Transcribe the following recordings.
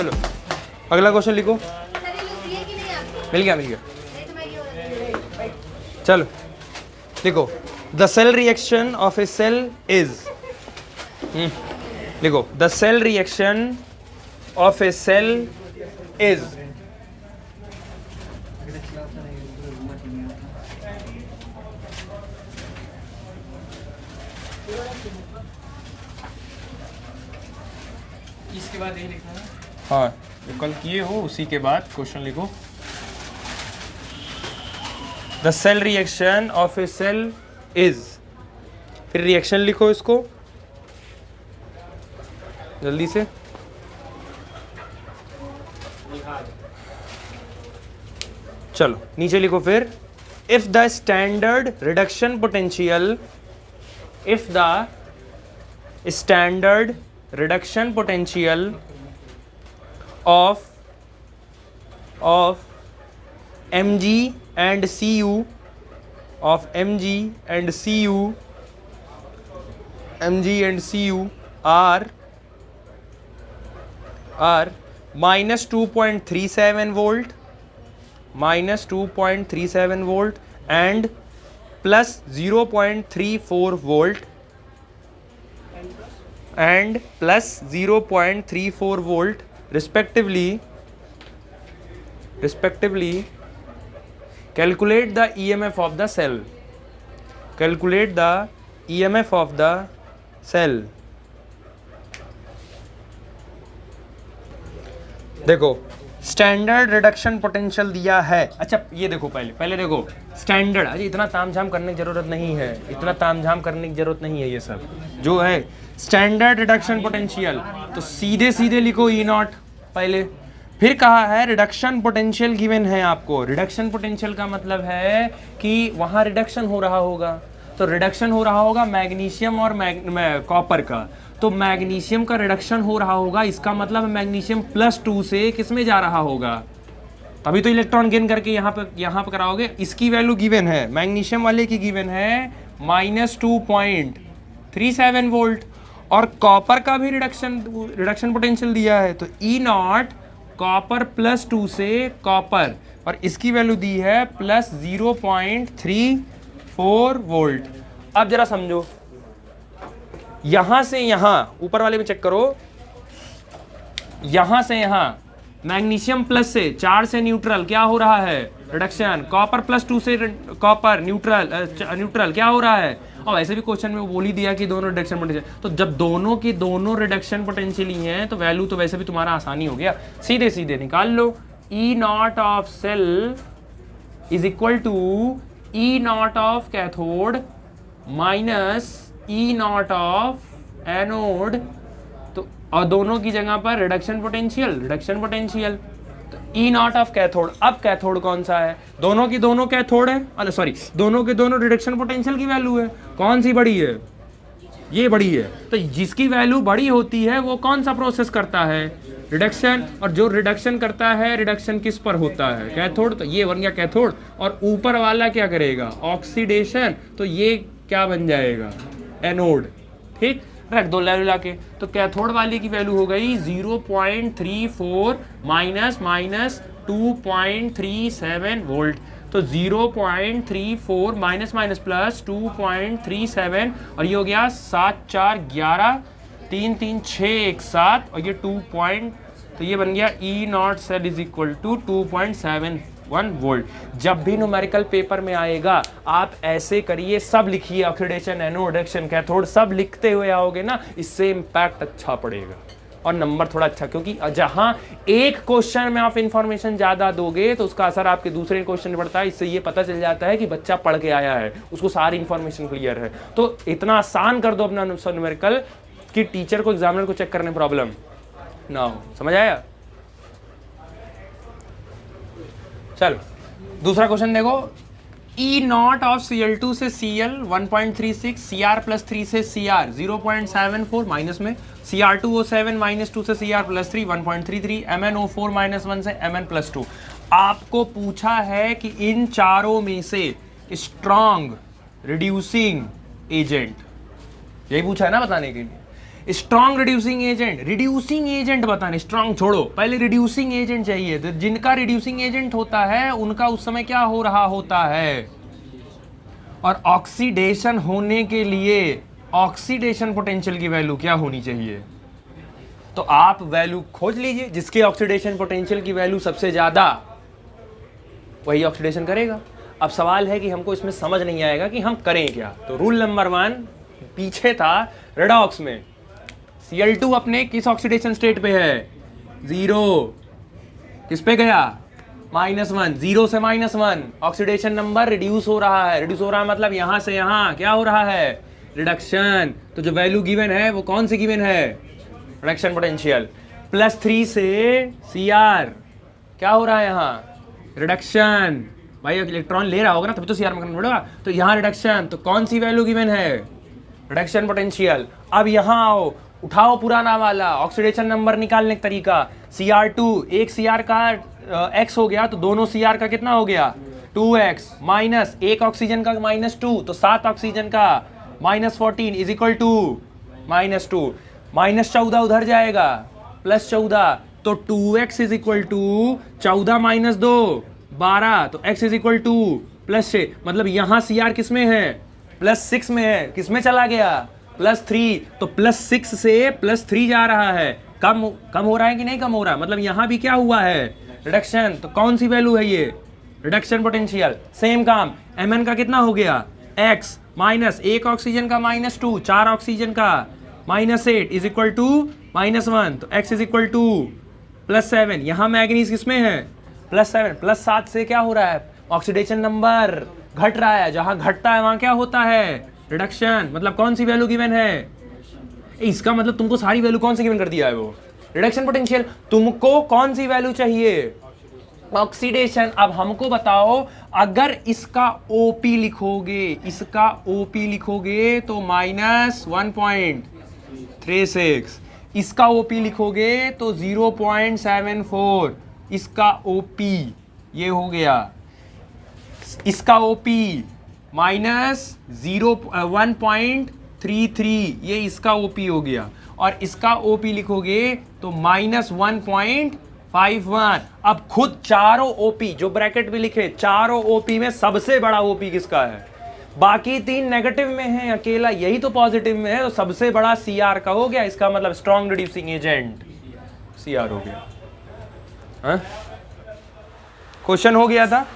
चलो अगला क्वेश्चन लिखो। मिल गया चलो लिखो। The cell reaction of a cell is, लिखो the cell reaction of a cell is, इसके बाद यही लिखना है। हाँ जो कल किए हो उसी के बाद क्वेश्चन लिखो। The cell reaction of a cell is, फिर रिएक्शन लिखो इसको जल्दी से। चलो नीचे लिखो फिर। If the standard reduction potential, if the standard reduction potential of Mg and Cu, of Mg and Cu are minus 2.37 volt, minus 2.37 volt and plus 0.34 volt and plus 0.34 volt respectively, calculate the EMF of the cell, calculate the EMF of the cell। देखो standard reduction potential दिया है। अच्छा ये देखो पहले देखो standard, अरे इतना तामझाम करने की जरूरत नहीं है, इतना तामझाम करने की जरूरत नहीं है। ये सब जो है स्टैंडर्ड रिडक्शन पोटेंशियल, तो सीधे सीधे लिखो ई नॉट पहले। फिर कहा है रिडक्शन पोटेंशियल गिवन है आपको। रिडक्शन पोटेंशियल का मतलब है कि वहां रिडक्शन हो रहा होगा, तो रिडक्शन हो रहा होगा मैग्नीशियम और कॉपर का, तो मैग्नीशियम का रिडक्शन हो रहा होगा। इसका मतलब मैग्नीशियम +2 से किस में जा रहा होगा, तभी तो इलेक्ट्रॉन गेन करके यहाँ पे कराओगे। इसकी वैल्यू गिवन है, मैग्नीशियम वाले की गिवन है minus 2.37 वोल्ट, और कॉपर का भी रिडक्शन पोटेंशियल दिया है, तो ई नॉट कॉपर +2 से कॉपर, और इसकी वैल्यू दी है प्लस 0.34 वोल्ट। अब जरा समझो, यहां से यहां ऊपर वाले में चेक करो, यहां से यहां मैग्नीशियम प्लस से 4 से न्यूट्रल क्या हो रहा है रिडक्शन, कॉपर +2 से कॉपर न्यूट्रल क्या हो रहा है। और वैसे भी क्वेश्चन में वो बोल ही दिया कि दोनों रिडक्शन पोटेंशियल, तो जब दोनों की दोनों रिडक्शन पोटेंशियल ही हैं तो वैल्यू तो वैसे भी तुम्हारा आसानी हो गया, सीधे सीधे निकाल लो। E naught of cell is equal to E naught of cathode minus E naught of anode, तो और दोनों की जगह पर रिडक्शन पोटेंशियल, तो ई नॉट ऑफ कैथोड। अब कैथोड कौन सा है, दोनों की दोनों कैथोड है, अरे सॉरी दोनों के दोनों रिडक्शन पोटेंशियल की वैल्यू है, कौन सी बड़ी है, ये बड़ी है। तो जिसकी वैल्यू बड़ी होती है वो कौन सा प्रोसेस करता है, रिडक्शन, और जो रिडक्शन करता है रिडक्शन किस पर होता है, कैथोड, तो ये बन गया कैथोड। और ऊपर वाला क्या करेगा, ऑक्सीडेशन, तो ये क्या बन जाएगा, एनोड। ठीक, रख दो लेवल के, तो कैथोड वाले की वैल्यू हो गई 0.34 माइनस 2.37 वोल्ट, तो 0.34 माइनस प्लस 2.37, और ये हो गया 7 4 11 3 3 6 1 7, और ये 2 तो ये बन गया E not cell is equal to 2.71 volt. जब भी न्यूमेरिकल पेपर में आएगा आप ऐसे करिए, सब लिखिए, ऑक्सीडेशन, एनोड, रिडक्शन, कैथोड, सब लिखते हुए आओगे ना, इससे इम्पैक्ट अच्छा पड़ेगा और नंबर थोड़ा अच्छा, क्योंकि जहां एक क्वेश्चन में आप इंफॉर्मेशन ज्यादा दोगे तो उसका असर आपके दूसरे क्वेश्चन में पड़ता है। इससे ये पता चल जाता है कि बच्चा पढ़ के आया है, उसको सारी इंफॉर्मेशन क्लियर है। तो इतना आसान कर दो अपना न्यूमेरिकल कि टीचर को, एग्जामिनर को चेक करने प्रॉब्लम ना हो। समझ आया? चलो दूसरा क्वेश्चन देखो। ई नॉट ऑफ Cl2 से Cl 1.36, Cr+3 से Cr 0.74 माइनस में, Cr2O7 -2 से Cr+3 1.33, MnO4 -1 से Mn+2। आपको पूछा है कि इन चारों में से स्ट्रॉन्ग रिड्यूसिंग एजेंट, यही पूछा है ना बताने के लिए, स्ट्रॉन्ग रिड्यूसिंग एजेंट बताने, स्ट्रॉन्ग छोड़ो, पहले रिड्यूसिंग एजेंट चाहिए। तो जिनका रिड्यूसिंग एजेंट होता है उनका उस समय क्या हो रहा होता है, और ऑक्सीडेशन होने के लिए ऑक्सीडेशन पोटेंशियल की वैल्यू क्या होनी चाहिए। तो आप वैल्यू खोज लीजिए, जिसके ऑक्सीडेशन पोटेंशियल की वैल्यू सबसे ज्यादा वही ऑक्सीडेशन करेगा। अब सवाल है कि हमको इसमें समझ नहीं आएगा कि हम करें क्या। तो रूल नंबर 1 पीछे था रेडॉक्स में, Cl2 अपने किस ऑक्सीडेशन स्टेट पे है, 0, किस पे गया, -1, 0 से -1, ऑक्सीडेशन नंबर रिड्यूस हो रहा है। रिड्यूस हो रहा है मतलब यहां से यहां क्या हो रहा है, रिडक्शन। तो जो वैल्यू गिवन है वो कौन सी गिवन है, रिडक्शन पोटेंशियल। +3 से Cr क्या हो रहा है यहाँ, रिडक्शन। भाई इलेक्ट्रॉन ले रहा होगा ना तभी तो Cr में करंट बढ़ेगा, तो यहाँ रिडक्शन। तो कौन सी वैल्यू गिवन है, रिडक्शन पोटेंशियल। अब यहाँ आओ, उठाओ पुराना वाला ऑक्सीडेशन नंबर निकालने का तरीका, Cr2, एक Cr का x हो गया तो दोनों Cr का कितना हो गया, 2x, माइनस एक ऑक्सीजन का -2, तो 7 ऑक्सीजन का -14 इज इक्वल टू -2, -14 उधर जाएगा, +14, तो 2x इज इक्वल टू 14 - 2 12, तो x इज इक्वल टू +6, मतलब यहाँ Cr किस में है, +6 में है, किस में चला गया, +3, तो +6 से +3 जा रहा है, कम हो रहा है कि नहीं कम हो रहा है, मतलब यहाँ भी क्या हुआ है, रिडक्शन। तो कौन सी वैल्यू है ये, रिडक्शन पोटेंशियल। सेम काम Mn का कितना हो गया, x, माइनस एक ऑक्सीजन का -2, 4 ऑक्सीजन का -8 इज इक्वल टू -1, तो x इज इक्वल टू +7, यहाँ मैग्नीज किसमें है, +7, +7 से क्या हो रहा है, ऑक्सीडेशन नंबर घट रहा है, जहां घटता है वहां क्या होता है, रिडक्शन। मतलब कौन सी वैल्यू गिवन है, इसका मतलब तुमको सारी वैल्यू कौन सी गिवन कर दिया है, वो रिडक्शन पोटेंशियल। तुमको कौन सी वैल्यू चाहिए, ऑक्सीडेशन। अब हमको बताओ, अगर इसका ओपी लिखोगे, इसका ओपी लिखोगे तो -1.36, इसका ओपी लिखोगे तो 0.74, इसका ओपी ये हो गया, इसका ओपी -1.33, ये इसका ओपी हो गया, और इसका ओपी लिखोगे तो -1.51। अब खुद चारों ओपी जो ब्रैकेट में लिखे, चारों ओपी में सबसे बड़ा ओपी किसका है, बाकी 3 नेगेटिव में है, अकेला यही तो पॉजिटिव में है, तो सबसे बड़ा Cr का हो गया, इसका मतलब स्ट्रॉन्ग रिड्यूसिंग एजेंट Cr हो गया। क्वेश्चन हो गया था,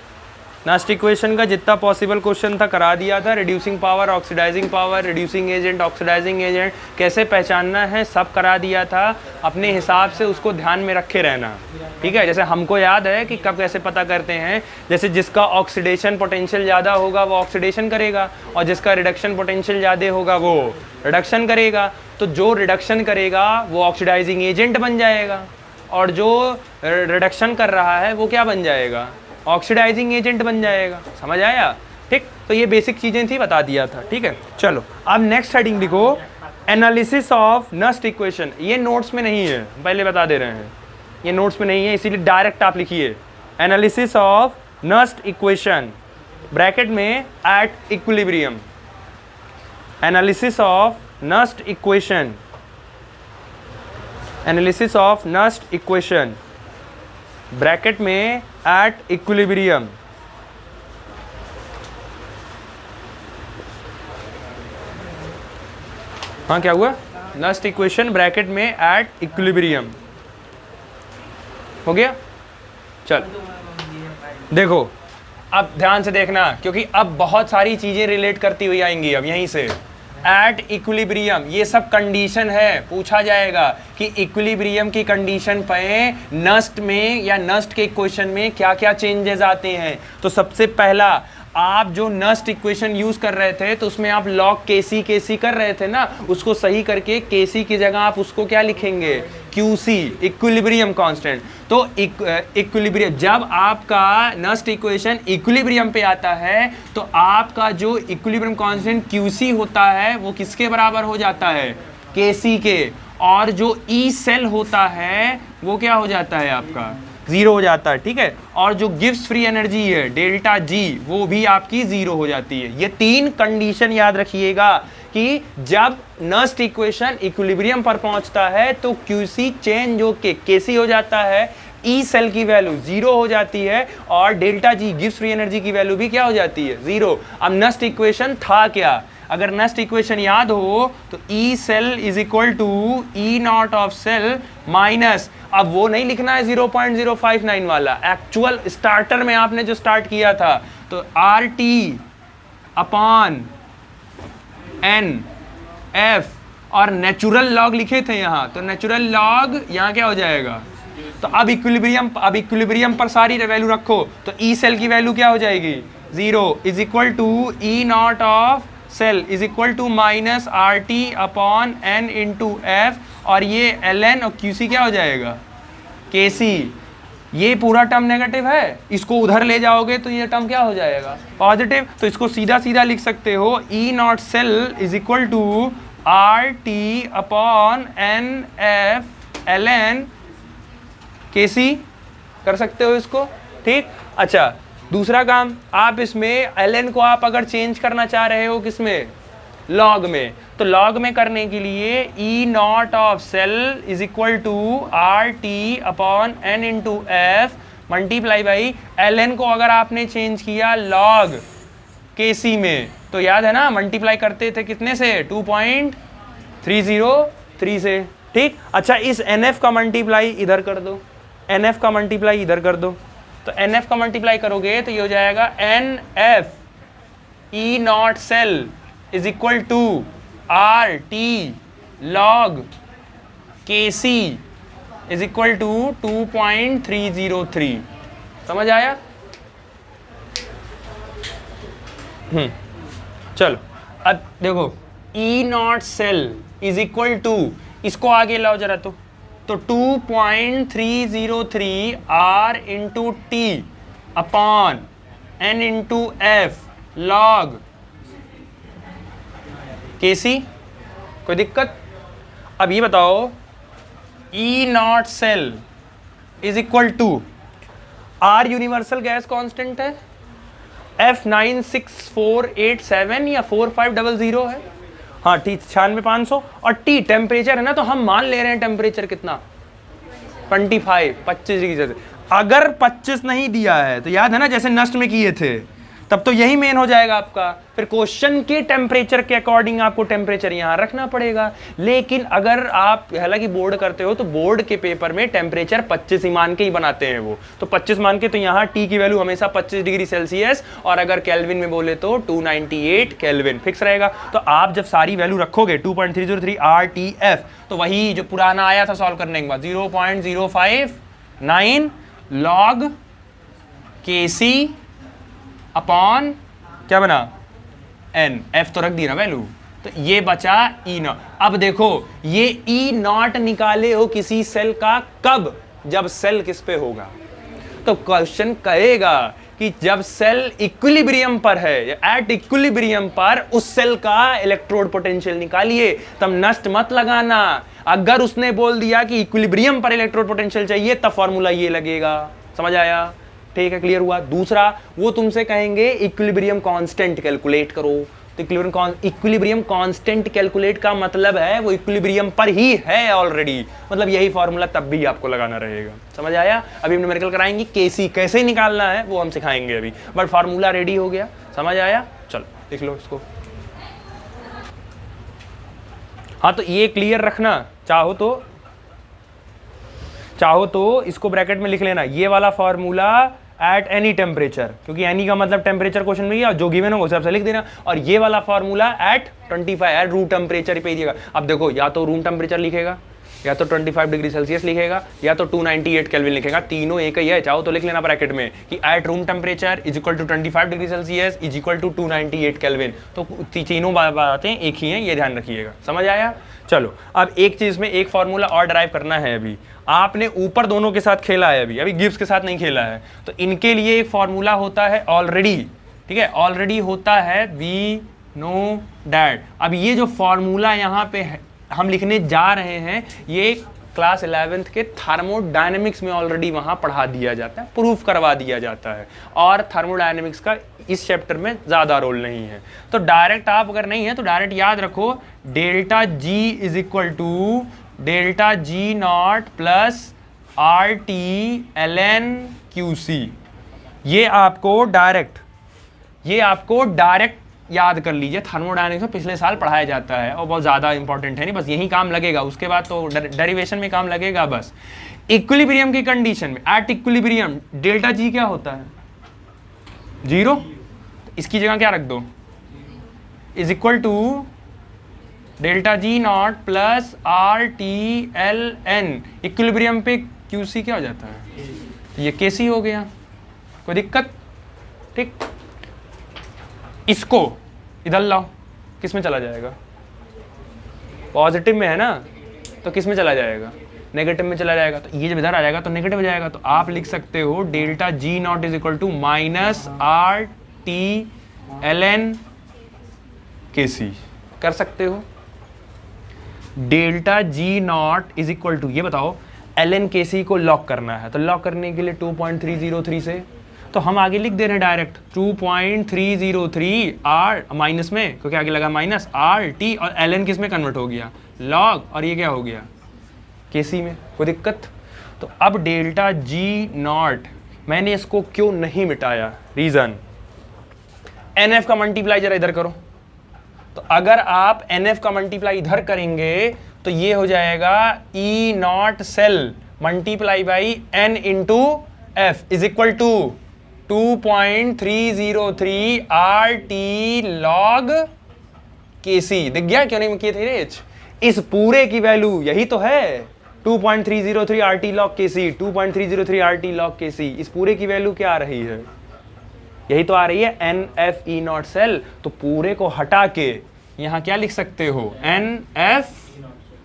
लास्ट इक्वेशन का जितना पॉसिबल क्वेश्चन था करा दिया था। Reducing power, oxidizing power, reducing agent, oxidizing agent कैसे पहचानना है सब करा दिया था। अपने हिसाब से उसको ध्यान में रखे रहना, ठीक है। जैसे हमको याद है कि कब कैसे पता करते हैं, जैसे जिसका ऑक्सीडेशन पोटेंशियल ज़्यादा होगा वो ऑक्सीडेशन करेगा, और जिसका रिडक्शन पोटेंशियल ज़्यादा होगा वो रिडक्शन करेगा। तो जो रिडक्शन करेगा वो ऑक्सीडाइजिंग एजेंट बन जाएगा, और जो रिडक्शन कर रहा है वो क्या बन जाएगा, ऑक्सीडाइजिंग एजेंट बन जाएगा। समझ आया, ठीक। तो ये बेसिक चीजें थी, बता दिया था, ठीक है। चलो अब नेक्स्ट हेडिंग लिखो, एनालिसिस ऑफ नस्ट इक्वेशन। ये नोट्स में नहीं है, पहले बता दे रहे हैं, ये नोट्स में नहीं है, इसीलिए डायरेक्ट आप लिखिए analysis of Nernst equation, bracket में at equilibrium. Analysis of Nernst equation, analysis of Nernst equation, bracket में एट इक्विलिब्रियम। हाँ क्या हुआ, नस्ट इक्वेशन ब्रैकेट में एट इक्विलिब्रियम हो गया। चल देखो, अब ध्यान से देखना, क्योंकि अब बहुत सारी चीजें रिलेट करती हुई आएंगी। अब यहीं से एट इक्विलिब्रियम, ये सब कंडीशन है, पूछा जाएगा कि इक्विलिब्रियम की कंडीशन पे नस्ट में या नस्ट के इक्वेशन में क्या क्या चेंजेस आते हैं। तो सबसे पहला, आप जो नस्ट इक्वेशन यूज कर रहे थे तो उसमें आप लॉग केसी कर रहे थे ना, उसको सही करके केसी की जगह आप उसको क्या लिखेंगे, क्यूसी, इक्विलिब्रियम कांस्टेंट। तो इक्विलिब्रियम, जब आपका नस्ट इक्वेशन इक्विलिब्रियम पे आता है तो आपका जो इक्विलिब्रियम कांस्टेंट क्यूसी होता है वो किसके बराबर हो जाता है, केसी के, और जो ई सेल होता है वो क्या हो जाता है आपका, 0 हो जाता है, ठीक है। और जो गिव्स फ्री एनर्जी है डेल्टा जी, वो भी आपकी 0 हो जाती है। ये 3 कंडीशन याद रखिएगा कि जब नस्ट इक्वेशन इक्विलिब्रियम पर पहुंचता है तो क्यूसी चेंज होके केसी हो जाता है, ई सेल की वैल्यू 0 हो जाती है और delta G gives free energy की वैल्यू भी क्या हो जाती है 0। अब नस्ट इक्वेशन था क्या, अगर नस्ट इक्वेशन याद हो तो E cell is equal to E naught of cell minus, अब वो नहीं लिखना है 0.059 वाला, एक्चुअल स्टार्टर में आपने जो स्टार्ट किया था तो R T upon N F और नेचुरल लॉग लिखे थे यहाँ, तो नेचुरल लॉग यहाँ क्या हो जाएगा, तो अब इक्विलिब्रियम पर सारी वैल्यू रखो तो ई सेल की वैल्यू क्या हो जाएगी 0 is equal to E naught of cell is equal to minus R T upon N into F, और ये एल एन और क्यू सी क्या हो जाएगा के सी। ये पूरा टर्म नेगेटिव है, इसको उधर ले जाओगे तो ये टर्म क्या हो जाएगा पॉजिटिव, तो इसको सीधा सीधा लिख सकते हो E not cell is equal to R T upon N F L N के सी, कर सकते हो इसको, ठीक। अच्छा दूसरा काम, आप इसमें एल को आप अगर चेंज करना चाह रहे हो किसमें, लॉग में, तो लॉग में करने के लिए E naught of cell is equal to R T upon N into F multiply by L को अगर आपने चेंज किया लॉग के सी में, तो याद है ना मल्टीप्लाई करते थे कितने से 2.303 से, ठीक। अच्छा इस एन एफ का मल्टीप्लाई इधर कर दो, एन एफ का मल्टीप्लाई इधर कर दो, तो एन एफ का मल्टीप्लाई करोगे तो ये हो जाएगा N F E not cell is equal to R T log K C is equal to 2.303। समझ आया? चलो अब देखो E not cell is equal to, इसको आगे लाओ जरा, तो 2.303 R into T upon N into F log K C, कोई दिक्कत? अब ये बताओ E not cell is equal to R universal gas constant है, F96487 या 4500 है, हाँ टी 96,500, और टी टेम्परेचर है ना, तो हम मान ले रहे हैं टेम्परेचर कितना 25 डिग्री से। अगर 25 नहीं दिया है तो याद है ना जैसे नस्ट में किए थे, तब तो यही मेन हो जाएगा आपका, फिर क्वेश्चन के टेम्परेचर के अकॉर्डिंग आपको टेम्परेचर यहां रखना पड़ेगा। लेकिन अगर आप हालांकि बोर्ड करते हो तो बोर्ड के पेपर में टेम्परेचर 25 ही मान के ही बनाते हैं वो, तो 25 मान के, तो यहाँ टी की वैल्यू हमेशा 25 डिग्री सेल्सियस, और अगर केल्विन में बोले तो 298 केल्विन फिक्स रहेगा। तो आप जब सारी वैल्यू रखोगे 2.303 आर टी एफ, तो वही जो पुराना आया था सॉल्व करने के बाद 0.059 लॉग के सी अपॉन क्या बना एन, एफ तो रख दी ना वैल्यू, तो ये बचा ई नॉट। अब देखो ये ई नॉट निकाले हो किसी सेल का कब, जब सेल किस पे होगा, तो क्वेश्चन कहेगा कि जब सेल इक्विलिब्रियम पर है, एट इक्विलिब्रियम पर उस सेल का इलेक्ट्रोड पोटेंशियल निकालिए, तब नष्ट मत लगाना। अगर उसने बोल दिया कि इक्विलिब्रियम पर इलेक्ट्रोड पोटेंशियल चाहिए, तब फॉर्मूला ये लगेगा। समझ आया? ठीक है, क्लियर हुआ? दूसरा, वो तुमसे कहेंगे इक्विलिब्रियम कांस्टेंट कैलकुलेट करो, तो इक्विलिब्रियम कांस्टेंट कैलकुलेट का मतलब है वो इक्विलिब्रियम पर ही है ऑलरेडी, मतलब यही फॉर्मूला तब भी आपको लगाना रहेगा। समझ आया? अभी हम न्यूमेरिकल कराएंगे, केसी कैसे निकालना है वो हम सिखाएंगे अभी, बट फॉर्मूला रेडी हो गया। समझ आया? चलो देख लो इसको। हाँ तो ये क्लियर रखना, चाहो तो इसको ब्रैकेट में लिख लेना, ये वाला फॉर्मूला एट एनी टेम्परेचर, क्योंकि एनी का मतलब टेम्परेचर क्वेश्चन में या जो गिवन होगा उस हिसाब से लिख देना, और ये वाला formula at 25 at room temperature पे दिएगा। अब देखो या तो रूम टेम्परेचर लिखेगा, या तो 25 डिग्री सेल्सियस लिखेगा, या तो 298 केल्विन लिखेगा, तीनों एक ही है। चाहो तो लिख लेना ब्रैकेट में कि at room temperature is equal to 25 degree Celsius is equal to 298 kelvin, तो तीनों बातें एक ही हैं, ये ध्यान रखिएगा। समझ आया? चलो अब एक चीज में एक फॉर्मूला और ड्राइव करना है। अभी आपने ऊपर दोनों के साथ खेला है, अभी गिब्स के साथ नहीं खेला है, तो इनके लिए एक फॉर्मूला होता है ऑलरेडी, ठीक है, ऑलरेडी होता है वी नो डैट। अब ये जो फॉर्मूला यहाँ पे हम लिखने जा रहे हैं, ये क्लास 11th के थर्मोडायनेमिक्स में ऑलरेडी वहाँ पढ़ा दिया जाता है, प्रूफ करवा दिया जाता है, और थर्मोडायनेमिक्स का इस चैप्टर में ज़्यादा रोल नहीं है। तो डायरेक्ट आप अगर नहीं है तो डायरेक्ट याद रखो delta G is equal to delta G not plus R T L N Q C. ये आपको डायरेक्ट याद कर लीजिए, थर्मोडायनेमिक्स में पिछले साल पढ़ाया जाता है और बहुत ज़्यादा इंपॉर्टेंट है नहीं, बस यही काम लगेगा, उसके बाद तो डेरिवेशन में काम लगेगा बस। इक्विलिब्रियम की कंडीशन में एट इक्विलिब्रियम डेल्टा जी क्या होता है? 0। इसकी जगह क्या रख दो? Is equal to delta G not plus R T L N. Equilibrium पे क्यू सी क्या हो जाता है? तो ये के सी हो गया, कोई दिक्कत? ठीक, इसको इधर लाओ, किस में चला जाएगा? पॉजिटिव में है ना, तो किस में चला जाएगा? नेगेटिव में चला जाएगा। तो ये जब इधर आ जाएगा तो नेगेटिव हो जाएगा। तो आप लिख सकते हो delta G not is equal to minus R T L N के सी। कर सकते हो। Delta G not is equal to, ये बताओ एल एन के सी को लॉक करना है, तो लॉक करने के लिए 2.303 से तो हम आगे लिख दे रहे हैं डायरेक्ट 2.303 आर माइनस में, क्योंकि आगे लगा माइनस आर टी, और एल एन किस में कन्वर्ट हो गया? लॉग, और ये क्या हो गया? के सी में। कोई दिक्कत? तो अब डेल्टा जी नॉट मैंने इसको क्यों नहीं मिटाया? रीजन, एन एफ का मल्टीप्लाई जरा इधर करो। तो अगर आप एन एफ का मल्टीप्लाई इधर करेंगे तो ये हो जाएगा E not cell multiply by N into F is equal to 2.303 R T log K C. दिख गया क्यों नहीं किए थे रेच? इस पूरे की वैल्यू यही तो है 2.303 आर टी लॉग के सी, 2.303 आर टी लॉग के सी। इस पूरे की वैल्यू क्या आ रही है? यही तो आ रही है N F E not cell. तो पूरे को हटा के यहां क्या लिख सकते हो? N F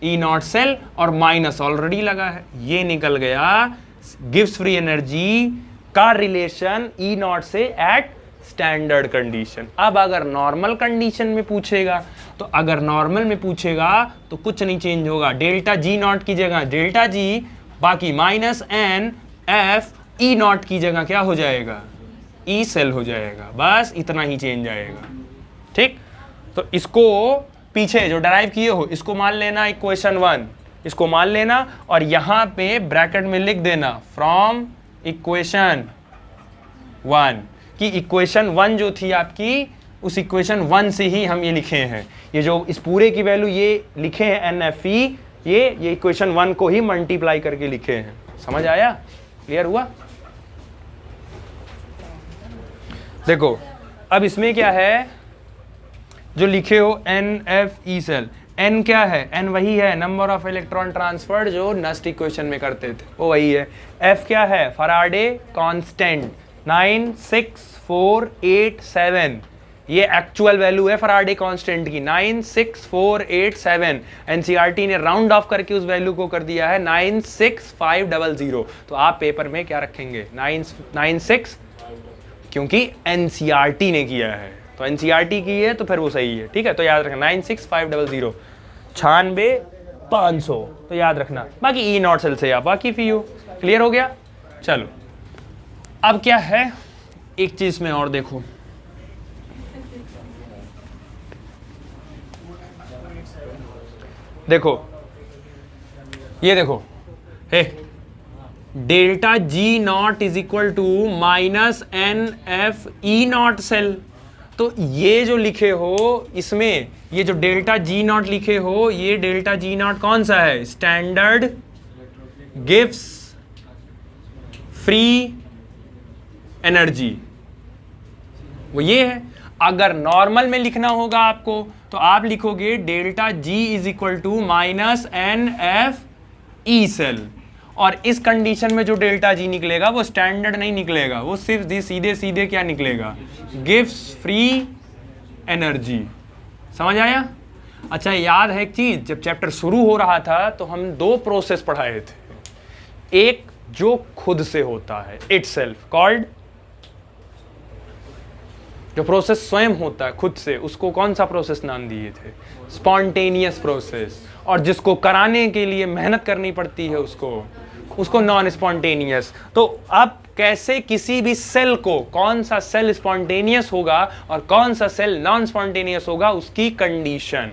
E not cell और माइनस ऑलरेडी लगा है, ये निकल गया गिव्स फ्री एनर्जी का रिलेशन ई नॉट से एट स्टैंडर्ड कंडीशन। अब अगर नॉर्मल कंडीशन में पूछेगा तो अगर नॉर्मल में पूछेगा तो कुछ नहीं चेंज होगा, डेल्टा जी नॉट की जगह डेल्टा जी, बाकी minus N F E not की जगह क्या हो जाएगा? ई सेल हो जाएगा, बस इतना ही चेंज आएगा। ठीक, तो इसको पीछे जो डराइव किए हो इसको मान लेना इक्वेशन 1, इसको मान लेना और यहां पे ब्रैकेट में लिख देना फ्रॉम इक्वेशन 1 कि इक्वेशन 1 जो थी आपकी उस इक्वेशन 1 से ही हम ये लिखे हैं। ये जो इस पूरे की वैल्यू ये लिखे हैं एन एफ ई, ये इक्वेशन 1 को ही मल्टीप्लाई करके लिखे हैं। समझ आया? क्लियर हुआ? देखो अब इसमें क्या है जो लिखे हो N F E cell, N क्या है? एन वही है नंबर ऑफ इलेक्ट्रॉन ट्रांसफर्ड जो नस्ट इक्वेशन में करते थे, वो वही है। एफ क्या है? फराडे कांस्टेंट 96487, ये एक्चुअल वैल्यू है फराडे कांस्टेंट की 96487। एनसीईआरटी ने राउंड ऑफ करके उस वैल्यू को कर दिया है 96500। तो आप पेपर में क्या रखेंगे? 996, क्योंकि एनसीईआरटी ने किया है, तो एनसीईआरटी की है तो फिर वो सही है। ठीक है, तो याद रखना 96500 96500, तो याद रखना। बाकी ई नॉट सेल से आप वाकिफ ही हो। क्लियर हो गया? चलो अब क्या है, एक चीज में और देखो, ये देखो हे delta G not is equal to minus N F E not cell. तो ये जो लिखे हो इसमें ये जो डेल्टा जी नॉट लिखे हो, ये डेल्टा जी नॉट कौन सा है? स्टैंडर्ड गिव्स फ्री एनर्जी, वो ये है। अगर नॉर्मल में लिखना होगा आपको तो आप लिखोगे delta G is equal to minus N F E cell, और इस कंडीशन में जो डेल्टा जी निकलेगा वो स्टैंडर्ड नहीं निकलेगा, वो सिर्फ सीधे सीधे क्या निकलेगा? Gives free energy. समझ आया? अच्छा याद है एक चीज, जब चैप्टर शुरू हो रहा था तो हम 2 प्रोसेस पढ़ाए थे, एक जो खुद से होता है इटसेल्फ कॉल्ड, जो प्रोसेस स्वयं होता है खुद से, उसको कौन सा प्रोसेस नाम दिए थे? Spontaneous process. और जिसको कराने के लिए मेहनत करनी पड़ती है उसको नॉन स्पॉन्टेनियस। तो अब कैसे किसी भी सेल को, कौन सा सेल स्पॉन्टेनियस होगा और कौन सा सेल नॉन स्पॉन्टेनियस होगा, उसकी कंडीशन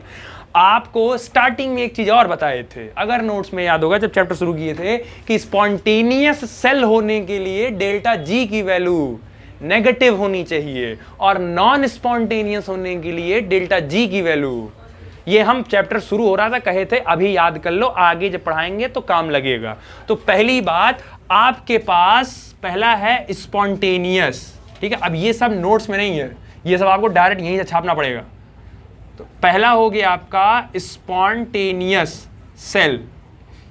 आपको स्टार्टिंग में एक चीज और बताए थे, अगर नोट्स में याद होगा जब चैप्टर शुरू किए थे, कि स्पॉन्टेनियस सेल होने के लिए डेल्टा जी की वैल्यू नेगेटिव होनी चाहिए और नॉन स्पॉन्टेनियस होने के लिए डेल्टा जी की वैल्यू, ये हम चैप्टर शुरू हो रहा था कहे थे, अभी याद कर लो, आगे जब पढ़ाएंगे तो काम लगेगा। तो पहली बात, आपके पास पहला है स्पॉन्टेनियस, ठीक है। अब ये सब नोट्स में नहीं है, ये सब आपको डायरेक्ट यहीं से छापना पड़ेगा। तो पहला हो गया आपका स्पॉन्टेनियस सेल,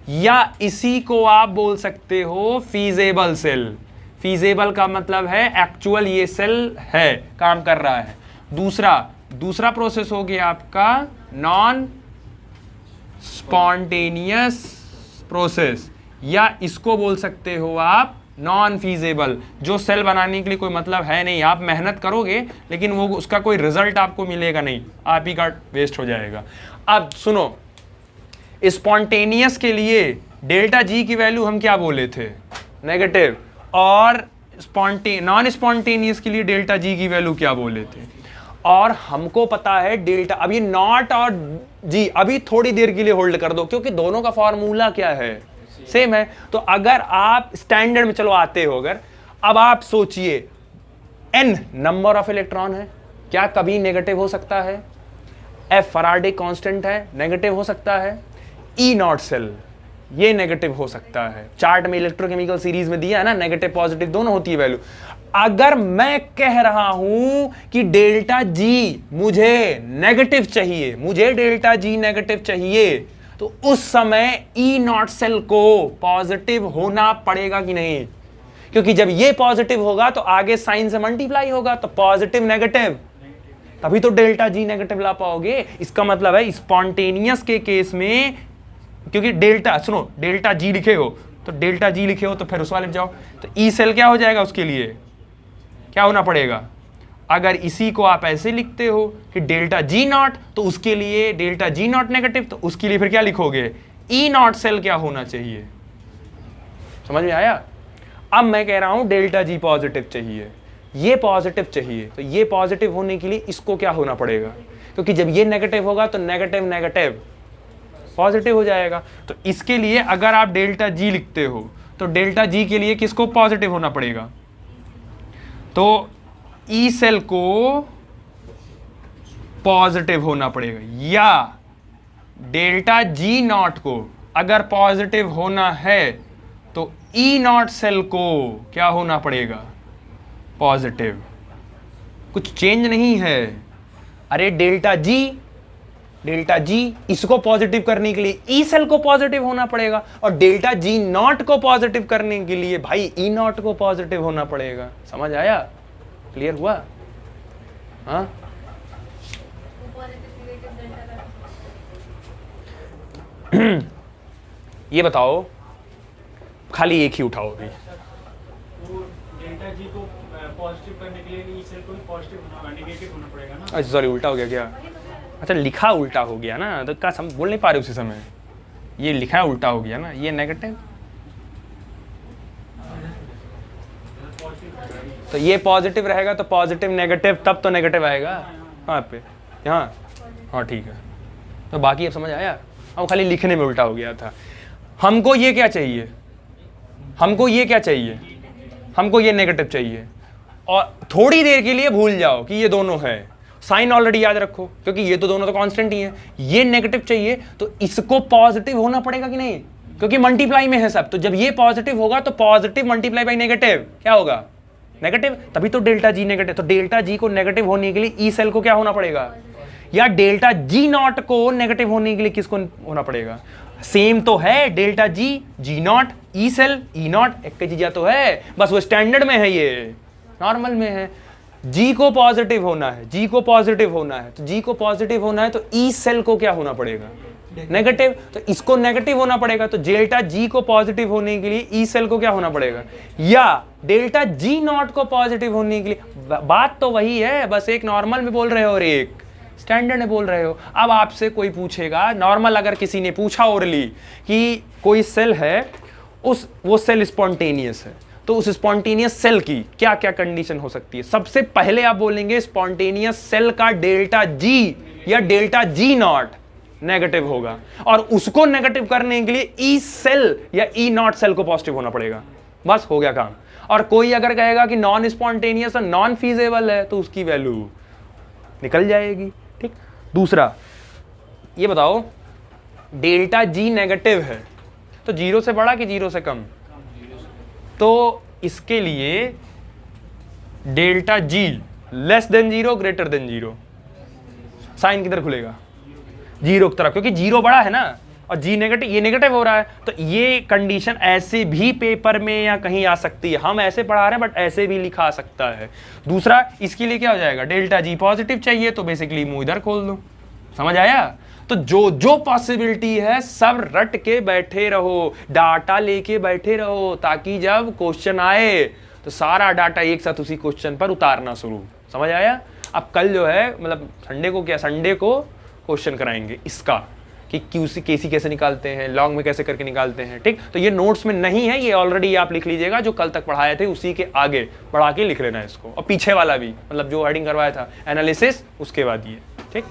या इसी को आप बोल सकते हो फीजेबल सेल। फीजेबल का मतलब है एक्चुअल ये सेल है, काम कर रहा है। दूसरा प्रोसेस हो गया आपका नॉन स्पॉन्टेनियस प्रोसेस, या इसको बोल सकते हो आप नॉन फीजेबल, जो सेल बनाने के लिए कोई मतलब है नहीं, आप मेहनत करोगे लेकिन वो उसका कोई रिजल्ट आपको मिलेगा नहीं, आप ही का वेस्ट हो जाएगा। अब सुनो, स्पॉन्टेनियस के लिए डेल्टा जी की वैल्यू हम क्या बोले थे, नेगेटिव, और नॉन स्पॉन्टेनियस के लिए डेल्टा जी की वैल्यू क्या बोले थे। और हमको पता है डेल्टा, अब ये नॉट और जी अभी थोड़ी देर के लिए होल्ड कर दो, क्योंकि दोनों का फॉर्मूला क्या है, सेम है। तो अगर आप स्टैंडर्ड में चलो आते हो, अगर अब आप सोचिए n नंबर ऑफ इलेक्ट्रॉन है, क्या कभी नेगेटिव हो सकता है? F फराडे कांस्टेंट है, नेगेटिव हो सकता है। E नॉट सेल, ये नेगेटिव हो सकता है, चार्ट में इलेक्ट्रोकेमिकल सीरीज में दिया है ना, नेगेटिव पॉजिटिव दोनों होती है वैल्यू। अगर मैं कह रहा हूं कि डेल्टा जी मुझे नेगेटिव चाहिए, मुझे डेल्टा जी नेगेटिव चाहिए, तो उस समय ई नॉट सेल को पॉजिटिव होना पड़ेगा कि नहीं? क्योंकि जब ये पॉजिटिव होगा तो आगे साइन से मल्टीप्लाई होगा, तो पॉजिटिव नेगेटिव, तभी तो डेल्टा जी नेगेटिव ला पाओगे। इसका मतलब है स्पॉन्टेनियस के केस में, क्योंकि डेल्टा, सुनो, डेल्टा जी लिखे हो तो डेल्टा जी लिखे हो तो फिर उस वाले में जाओ, तो ई सेल क्या हो जाएगा, उसके लिए क्या होना पड़ेगा? अगर इसी को आप ऐसे लिखते हो कि डेल्टा जी नॉट, तो उसके लिए डेल्टा जी नॉट नेगेटिव, तो उसके लिए फिर क्या लिखोगे, ई नॉट सेल क्या होना चाहिए? समझ में आया? अब मैं कह रहा हूं डेल्टा जी पॉजिटिव चाहिए, ये पॉजिटिव चाहिए, तो ये पॉजिटिव होने के लिए इसको क्या होना पड़ेगा? क्योंकि जब ये नेगेटिव होगा तो नेगेटिव नेगेटिव पॉजिटिव हो जाएगा। तो इसके लिए अगर आप डेल्टा जी लिखते हो तो डेल्टा जी के लिए किसको पॉजिटिव होना पड़ेगा? तो ई सेल को पॉजिटिव होना पड़ेगा, या डेल्टा जी नॉट को अगर पॉजिटिव होना है तो ई नॉट सेल को क्या होना पड़ेगा? पॉजिटिव। कुछ चेंज नहीं है। अरे डेल्टा जी इसको पॉजिटिव करने के लिए ई सेल को पॉजिटिव होना पड़ेगा, और डेल्टा जी नॉट को पॉजिटिव करने के लिए भाई ई नॉट को पॉजिटिव होना पड़ेगा। समझ आया? क्लियर हुआ? हाँ, ये बताओ, खाली एक ही उठाओ अभी। डेल्टा जी को पॉजिटिव करने के लिए ई सेल को पॉजिटिव होना, नेगेटिव होना पड़ेगा ना? अच्छा सॉरी, उल्टा हो गया क्या? अच्छा, लिखा उल्टा हो गया ना, तो क्या सम बोल नहीं पा रहे उसी समय? ये लिखा उल्टा हो गया ना, ये नेगेटिव, तो ये पॉजिटिव रहेगा, तो पॉजिटिव नेगेटिव, तब तो नेगेटिव आएगा। हाँ पे यहाँ, हाँ ठीक है। तो बाकी अब समझ आया? अब खाली लिखने में उल्टा हो गया था। हमको ये क्या चाहिए, हमको ये क्या चाहिए, हमको ये नेगेटिव चाहिए। और थोड़ी देर के लिए भूल जाओ कि ये दोनों है, साइन ऑलरेडी याद रखो, क्योंकि ये तो दोनों तो कांस्टेंट ही है। ये नेगेटिव चाहिए तो इसको पॉजिटिव होना पड़ेगा कि नहीं? क्योंकि मल्टीप्लाई में है सब, तो जब ये पॉजिटिव होगा तो पॉजिटिव मल्टीप्लाई बाई नेगेटिव क्या होगा? नेगेटिव, तभी तो डेल्टा जी नेगेटिव। तो डेल्टा जी को नेगेटिव होने के लिए ई सेल को क्या होना पड़ेगा? या डेल्टा जी नॉट को नेगेटिव होने के लिए किसको होना पड़ेगा? सेम तो है, delta G not, E cell, E not, एक ही चीज तो है, बस वो स्टैंडर्ड में है, ये नॉर्मल में है। जी को पॉजिटिव होना है, जी को पॉजिटिव होना है, तो जी को पॉजिटिव होना है तो ई सेल को क्या होना पड़ेगा? नेगेटिव, तो इसको नेगेटिव होना पड़ेगा, तो डेल्टा जी को पॉजिटिव होने के लिए ई सेल को क्या होना पड़ेगा? या डेल्टा जी नॉट को पॉजिटिव होने के लिए, बात तो वही है, बस एक नॉर्मल में बोल रहे हो और एक स्टैंडर्ड में बोल रहे हो। अब आपसे कोई पूछेगा नॉर्मल, अगर किसी ने पूछा ओरली कि कोई सेल है, वो सेल स्पॉन्टेनियस है, तो उस स्पॉन्टेनियस सेल की क्या क्या कंडीशन हो सकती है? सबसे पहले आप बोलेंगे स्पॉन्टेनियस सेल का डेल्टा जी या डेल्टा जी नॉट नेगेटिव होगा, और उसको नेगेटिव करने के लिए ई सेल या ई नॉट सेल को पॉजिटिव होना पड़ेगा। बस हो गया काम। और कोई अगर कहेगा कि नॉन स्पॉन्टेनियस और नॉन फीजेबल है तो उसकी वैल्यू निकल जाएगी। ठीक। दूसरा ये बताओ, डेल्टा जी नेगेटिव है तो 0 से बड़ा कि 0 से कम? तो इसके लिए delta G less than 0 greater than 0, sign किधर खुलेगा? 0 की तरफ, क्योंकि 0 बड़ा है ना और जी नेगेटिव, ये नेगेटिव हो रहा है। तो ये कंडीशन ऐसे भी पेपर में या कहीं आ सकती है। हम ऐसे पढ़ा रहे हैं बट ऐसे भी लिखा सकता है। दूसरा, इसके लिए क्या हो जाएगा? डेल्टा जी पॉजिटिव चाहिए तो बेसिकली मुंह इधर खोल दो। समझ आया? तो जो जो पॉसिबिलिटी है सब रट के बैठे रहो, डाटा लेके बैठे रहो, ताकि जब क्वेश्चन आए तो सारा डाटा एक साथ उसी क्वेश्चन पर उतारना शुरू। समझ आया? अब कल जो है मतलब संडे को क्वेश्चन कराएंगे इसका कि क्यूसी केसी कैसे निकालते हैं, लॉन्ग में कैसे करके निकालते हैं। ठीक। तो ये नोट्स में नहीं है, ये ऑलरेडी आप लिख लीजिएगा, जो कल तक पढ़ाए थे उसी के आगे बढ़ा के लिख लेना इसको, और पीछे वाला भी, मतलब जो हेडिंग करवाया था एनालिसिस, उसके बाद ये। ठीक।